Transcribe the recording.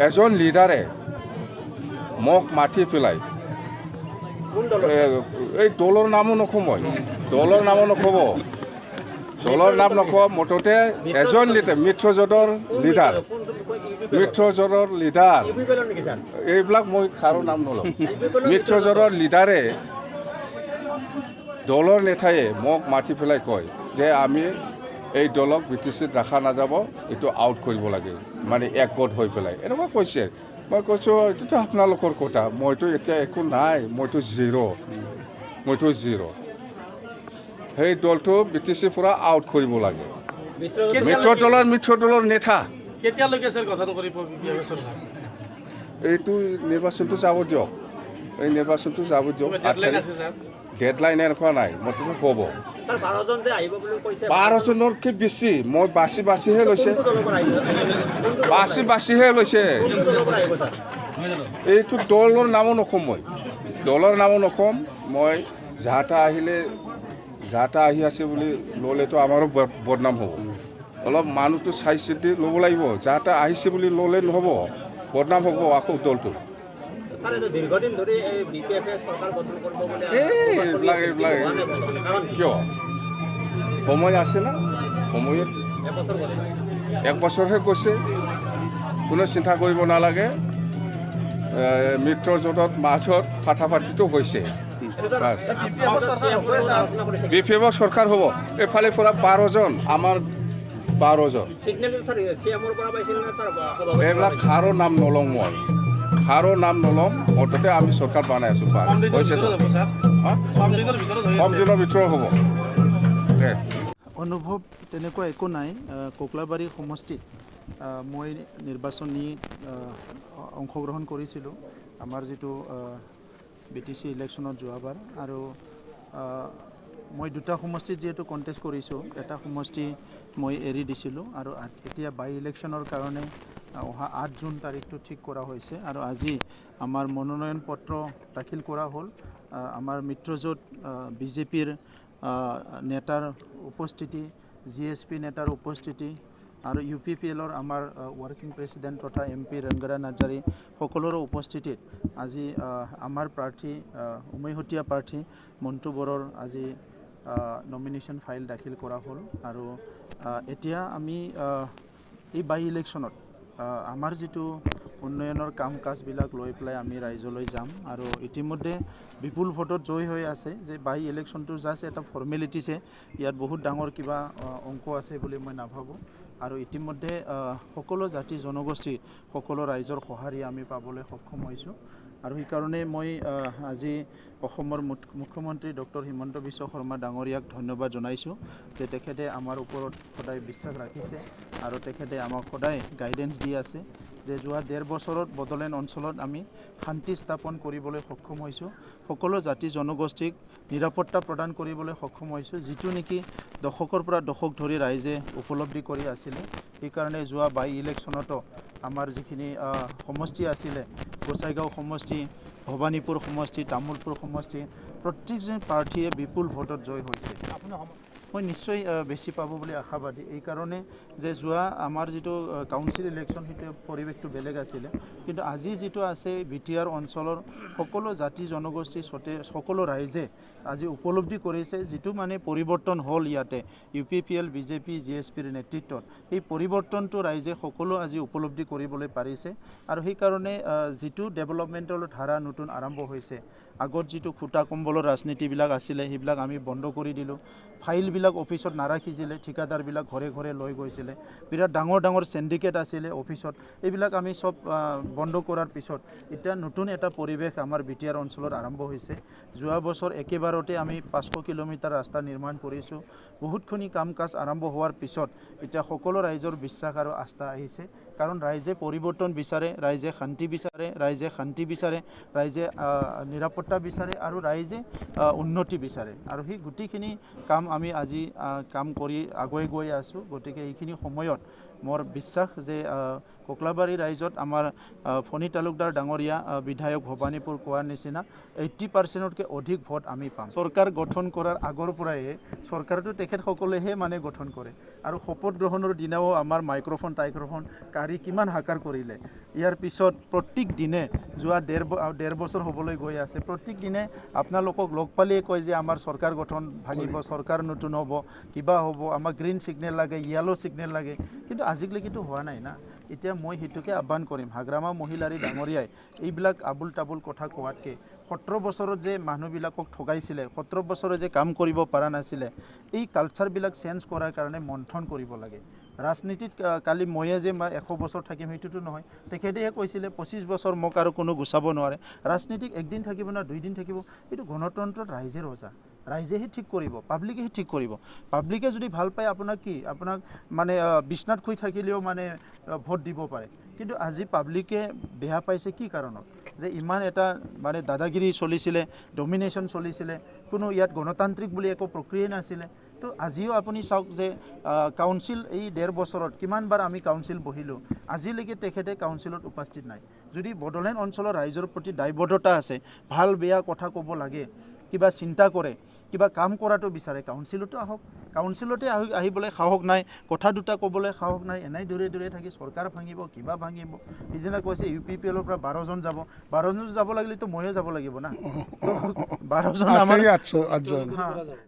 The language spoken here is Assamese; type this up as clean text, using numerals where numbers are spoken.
এজন লিডাৰে মোক মাতি পেলাই এই দলৰ নামো নকওঁ মই দলৰ নামো নক'ব দলৰ নাম নকওঁ মুঠতে এজন লিডাৰ মিত্ৰজোঁটৰ লিডাৰ এইবিলাক মই কাৰো নাম নলওঁ মিত্ৰজোঁটৰ লিডাৰে দলৰ নেতাই মোক মাতি পেলাই কয় যে আমি এই দলক BTCত ৰাখা নাযাব এইটো আউট কৰিব লাগে মানে একগোট হৈ পেলাই এনেকুৱা কৈছে মই কৈছোঁ এইটোতো আপোনালোকৰ কথা মইতো এতিয়া একো নাই মইতো জিৰ' সেই দলটো BTC পৰা আউট কৰিব লাগে মিত্ৰ দলৰ নেতা এইটো নিৰ্বাচনটো যাব দিয়ক এই নিৰ্বাচনটো যাব দিয়ক ডেডলাইন এনেকুৱা নাই মুঠতে হ'ব 12জনতকৈ বেছি মই বাছিহে লৈছে এইটো দলৰ নামো নক'ম মই যাহা আহি আছে বুলি ল'লেতো আমাৰো বদনাম হ'ব অলপ মানুহটো চাই চিতি ল'ব লাগিব যাহা আহিছে বুলি ল'লে নহ'ব বদনাম হ'ব আকৌ দলটো কিয় সময় আছে না সময়ত 1 বছৰহে গৈছে কোনো চিন্তা কৰিব নালাগে মিত্ৰজোঁটৰ মাজত ফাটাফাটিটো হৈছে BPF চৰকাৰ হ'ব এইফালে পৰা 12জন আমাৰ 12জন এইবিলাক কাৰো নাম নলওঁ মই মুঠতে আমি চৰকাৰ বনাই আছোঁ কম দিনৰ ভিতৰত হ'ব অনুভৱ তেনেকুৱা একো নাই কোকলাবাৰী সমষ্টিত মই নিৰ্বাচনী অংশগ্ৰহণ কৰিছিলোঁ আমাৰ যিটো BTC ইলেকশ্যনত যোৱাবাৰ আৰু মই দুটা সমষ্টিত যিহেতু কণ্টেষ্ট কৰিছোঁ এটা সমষ্টি মই এৰি দিছিলোঁ আৰু এতিয়া বাই ইলেকশ্যনৰ কাৰণে অহা 8 জুন তাৰিখটো ঠিক কৰা হৈছে আৰু আজি আমাৰ মনোনয়ন পত্ৰ দাখিল কৰা হ'ল আমাৰ মিত্ৰজোঁট BJPৰ নেতাৰ উপস্থিতি GSP নেতাৰ উপস্থিতি আৰু UPPLৰ আমাৰ ৱৰ্কিং প্ৰেছিডেণ্ট তথা MP ৰংগৰা নাৰ্জাৰী সকলোৰে উপস্থিতিত আজি আমাৰ প্ৰাৰ্থী উমৈহতীয়া প্ৰাৰ্থী মণ্টু বড়োৰ আজি নমিনেশ্যন ফাইল দাখিল কৰা হ'ল আৰু এতিয়া আমি এই বাই ইলেকশ্যনত আমাৰ যিটো উন্নয়নৰ কাম কাজবিলাক লৈ পেলাই আমি ৰাইজলৈ যাম আৰু ইতিমধ্যে বিপুল ভোটত জয় হৈ আছে যে বাই ইলেকশ্যনটো জাষ্ট এটা ফৰ্মেলিটিছে ইয়াত বহুত ডাঙৰ কিবা অংক আছে বুলি মই নাভাবোঁ আৰু ইতিমধ্যে সকলো জাতি জনগোষ্ঠী সকলো ৰাইজৰ সঁহাৰি আমি পাবলৈ সক্ষম হৈছোঁ আৰু সেইকাৰণে মই আজি অসমৰ মুখ্যমন্ত্ৰী ডক্টৰ হিমন্ত বিশ্ব শৰ্মা ডাঙৰীয়াক ধন্যবাদ জনাইছোঁ যে তেখেতে আমাৰ ওপৰত সদায় বিশ্বাস ৰাখিছে আৰু তেখেতে আমাক সদায় গাইডেন্স দি আছে যে যোৱা 1.5 বছৰত বড়োলেণ্ড অঞ্চলত আমি শান্তি স্থাপন কৰিবলৈ সক্ষম হৈছোঁ সকলো জাতি জনগোষ্ঠীক নিৰাপত্তা প্ৰদান কৰিবলৈ সক্ষম হৈছোঁ যিটো নেকি দশকৰ পৰা দশক ধৰি ৰাইজে উপলব্ধি কৰি আছিলে সেইকাৰণে যোৱা বাই ইলেকশ্যনতো আমাৰ যিখিনি সমষ্টি আছিলে গোসাইগাঁও সমষ্টি ভবানীপুৰ সমষ্টি তামোলপুৰ সমষ্টি প্ৰত্যেকজন প্ৰাৰ্থীয়ে বিপুল ভোটত জয় হৈছে মই নিশ্চয় বেছি পাব বুলি আশাবাদী এই কাৰণে যে যোৱা আমাৰ যিটো কাউন্সিল ইলেকশ্যন সেইটো পৰিৱেশটো বেলেগ আছিলে কিন্তু আজি যিটো আছে BTR অঞ্চলৰ সকলো জাতি জনগোষ্ঠী সকলো ৰাইজে আজি উপলব্ধি কৰিছে যিটো মানে পৰিৱৰ্তন হ'ল ইয়াতে UPPL BJP GSPৰ নেতৃত্বত এই পৰিৱৰ্তনটো ৰাইজে সকলো আজি উপলব্ধি কৰিবলৈ পাৰিছে আৰু সেইকাৰণে যিটো ডেভেলপমেণ্টৰ ধাৰা নতুন আৰম্ভ হৈছে আগত যিটো খুটা কম্বলৰ ৰাজনীতিবিলাক আছিলে সেইবিলাক আমি বন্ধ কৰি দিলোঁ ফাইলবিলাক অফিচত নাৰাখিছিলে ঠিকাদাৰবিলাক ঘৰে ঘৰে লৈ গৈছিলে বিৰাট ডাঙৰ সিন্ডিকেট আছিলে অফিচত এইবিলাক আমি সব বন্ধ কৰাৰ পিছত এতিয়া নতুন এটা পৰিৱেশ আমাৰ BTR অঞ্চলত আৰম্ভ হৈছে যোৱা বছৰ একেবাৰতে আমি 500 কিলোমিটাৰ ৰাস্তা নিৰ্মাণ কৰিছোঁ বহুতখিনি কাম কাজ আৰম্ভ হোৱাৰ পিছত এতিয়া সকলো ৰাইজৰ বিশ্বাস আৰু আস্থা আহিছে কাৰণ ৰাইজে পৰিৱৰ্তন বিচাৰে ৰাইজে শান্তি বিচাৰে ৰাইজে নিৰাপত্তা বিচাৰে আৰু ৰাইজে উন্নতি বিচাৰে আৰু সেই গোটেইখিনি কাম আমি আজি কাম কৰি আগুৱাই গৈ আছোঁ গতিকে এইখিনি সময়ত মোৰ বিশ্বাস যে কোকলাবাৰী ৰাইজত আমাৰ ফণী তালুকদাৰ ডাঙৰীয়া বিধায়ক ভৱানীপুৰ কোৱাৰ নিচিনা 80%তকৈ অধিক ভোট আমি পাম। চৰকাৰ গঠন কৰাৰ আগৰ পৰাই চৰকাৰটো তেখেতসকলেহে মানে গঠন কৰে আৰু শপত গ্ৰহণৰ দিনাও আমাৰ মাইক্ৰফোন কাঢ়ি কিমান হাকাৰ কৰিলে। ইয়াৰ পিছত প্ৰত্যেক দিনে যোৱা ডেৰ বছৰ হ'বলৈ গৈ আছে, প্ৰত্যেক দিনে আপোনালোকক লগ পালেই কয় যে আমাৰ চৰকাৰ গঠন ভাঙিব, চৰকাৰ নতুন হ'ব, কিবা হ'ব, আমাক গ্ৰীণ ছিগনেল লাগে, য়েলো ছিগনেল লাগে, কিন্তু আজিলৈকেতো হোৱা নাই না। এতিয়া মই সেইটোকে আহ্বান কৰিম, হাগ্ৰামা মহিলাৰী ডাঙৰীয়াই এইবিলাক আবুল তাবুল কথা কোৱাতকৈ 17 বছৰত যে মানুহবিলাকক ঠগাইছিলে, 17 বছৰে যে কাম কৰিব পৰা নাছিলে, এই কালচাৰবিলাক চেঞ্জ কৰাৰ কাৰণে মন্থন কৰিব লাগে। ৰাজনীতিত কালি ময়ে যে 100 বছৰ থাকিম সেইটোতো নহয়, তেখেতেহে কৈছিলে 25 বছৰ মোক আৰু কোনো গুচাব নোৱাৰে। ৰাজনীতিক একদিন থাকিব না 2 দিন থাকিব, এইটো গণতন্ত্ৰত ৰাইজে ৰজা, ৰাইজেহে ঠিক কৰিব, পাব্লিকেহে ঠিক কৰিব। পাব্লিকে যদি ভাল পায় আপোনাক মানে বিছনাত শুই থাকিলেও মানে ভোট দিব পাৰে, কিন্তু আজি পাব্লিকে বেয়া পাইছে কি কাৰণত? যে ইমান এটা মানে দাদাগিৰি চলিছিলে, ডমিনেশ্যন চলিছিলে, কোনো ইয়াত গণতান্ত্ৰিক বুলি একো প্ৰক্ৰিয়াই নাছিলে। তো আজিও আপুনি চাওক যে কাউন্সিল এই 1.5 বছৰত কিমানবাৰ আমি কাউন্সিল বহিলোঁ, আজিলৈকে তেখেতে কাউন্সিলত উপস্থিত নাই। যদি বড়োলেণ্ড অঞ্চলৰ ৰাইজৰ প্ৰতি দায়বদ্ধতা আছে, ভাল বেয়া কথা ক'ব লাগে, কিবা চিন্তা কৰে, কিবা কাম কৰাটো বিচাৰে, কাউন্সিলতো আহক। কাউন্সিলতে আহিবলৈ সাহস নাই, কথা দুটা ক'বলৈ সাহস নাই, এনেই দূৰে থাকি চৰকাৰ ভাঙিব, কিবা ভাঙিব। সিদিনা কৈছে UPPLৰ পৰা 12 জন যাব, 12 জন যাব লাগিলেতো ময়ো যাব লাগিব না। 12 জন আমাৰ